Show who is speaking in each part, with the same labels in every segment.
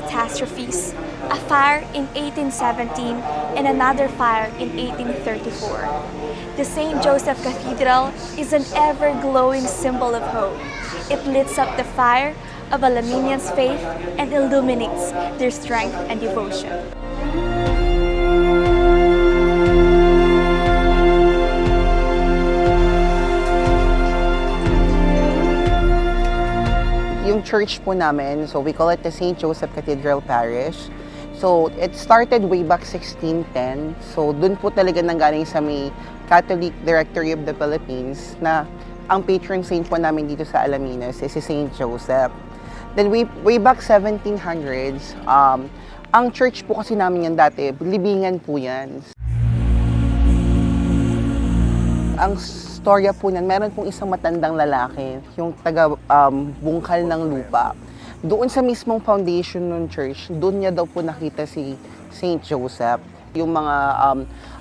Speaker 1: catastrophes, a fire in 1817 and another fire in 1834. The St. Joseph Cathedral is an ever-glowing symbol of hope. It lights up the fire of Alaminians' faith and illuminates their strength and devotion.
Speaker 2: Yung church po namin, so we call it the St. Joseph Cathedral Parish. So it started way back 1610. So dun po talaga nanggaling sa may Catholic Directory of the Philippines na ang patron saint po namin dito sa Alaminos is si St. Joseph. Then way back 1700s, ang church po kasi namin yan dati, libingan po yan. Ang storya po niyan, meron pong isang matandang lalaki, yung taga-bungkal ng lupa. Doon sa mismong foundation ng church, doon niya daw po nakita si St. Joseph. Yung mga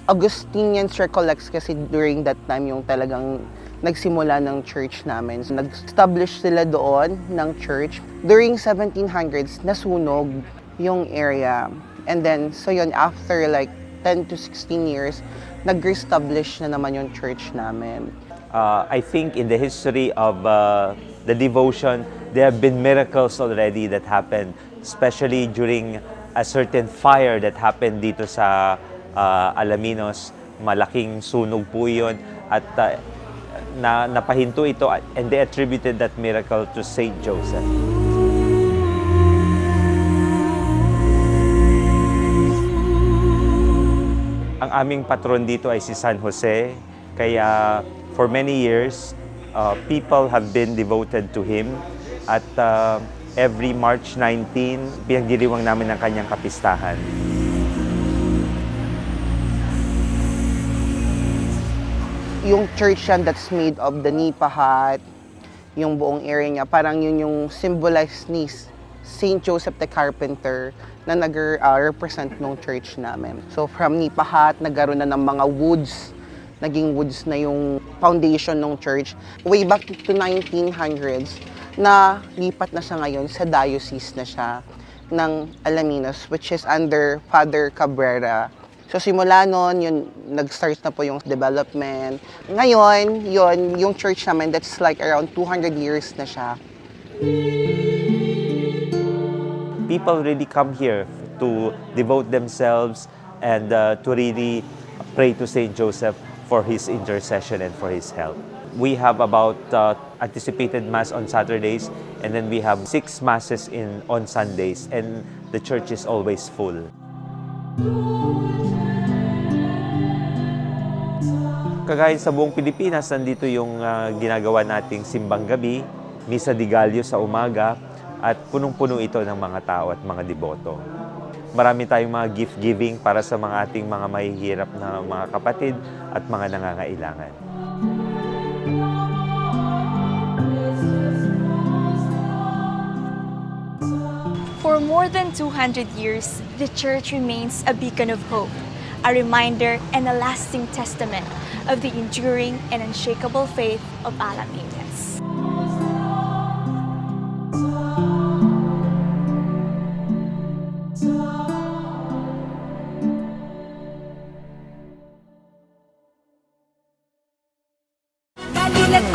Speaker 2: Augustinians recollects kasi during that time yung talagang nagsimula ng church namin. So, nag-establish sila doon ng church. During 1700s, nasunog yung area. And then, so yun, after like 10 to 16 years, nag-establish na naman yung church namin.
Speaker 3: I think in the history of the devotion, there have been miracles already that happened, especially during a certain fire that happened dito sa Alaminos. Malaking sunog po yun at napahinto ito and they attributed that miracle to St. Joseph. Ang aming patron dito ay si San Jose, kaya for many years, people have been devoted to him at every March 19, pinagdiriwang namin ang kanyang kapistahan.
Speaker 2: Yung church yan that's made of the nipa hut, yung buong area niya, parang yun yung symbolize ni St. Joseph the Carpenter na nag-represent ng church namin. So from nipa hut, nagkaroon na ng mga woods, naging woods na yung foundation ng church. Way back to 1900s, na lipat na siya ngayon sa diocese na siya ng Alaminos, which is under Father Cabrera. So simula noon, yun, nag-start na po yung development. Ngayon, yung church namin, that's like around 200 years na siya.
Speaker 3: People really come here to devote themselves and to really pray to St. Joseph for his intercession and for his help. We have about anticipated Mass on Saturdays, and then we have 6 Masses on Sundays, and the church is always full. Kagaya sa buong Pilipinas, nandito yung ginagawa nating simbang gabi, Misa de Gallo sa umaga, at punong-puno ito ng mga tao at mga deboto. Marami tayong mga gift-giving para sa mga ating mga mahihirap na mga kapatid at mga nangangailangan.
Speaker 1: For more than 200 years, the church remains a beacon of hope, a reminder and a lasting testament of the enduring and unshakable faith of Alaminians.
Speaker 4: Galing at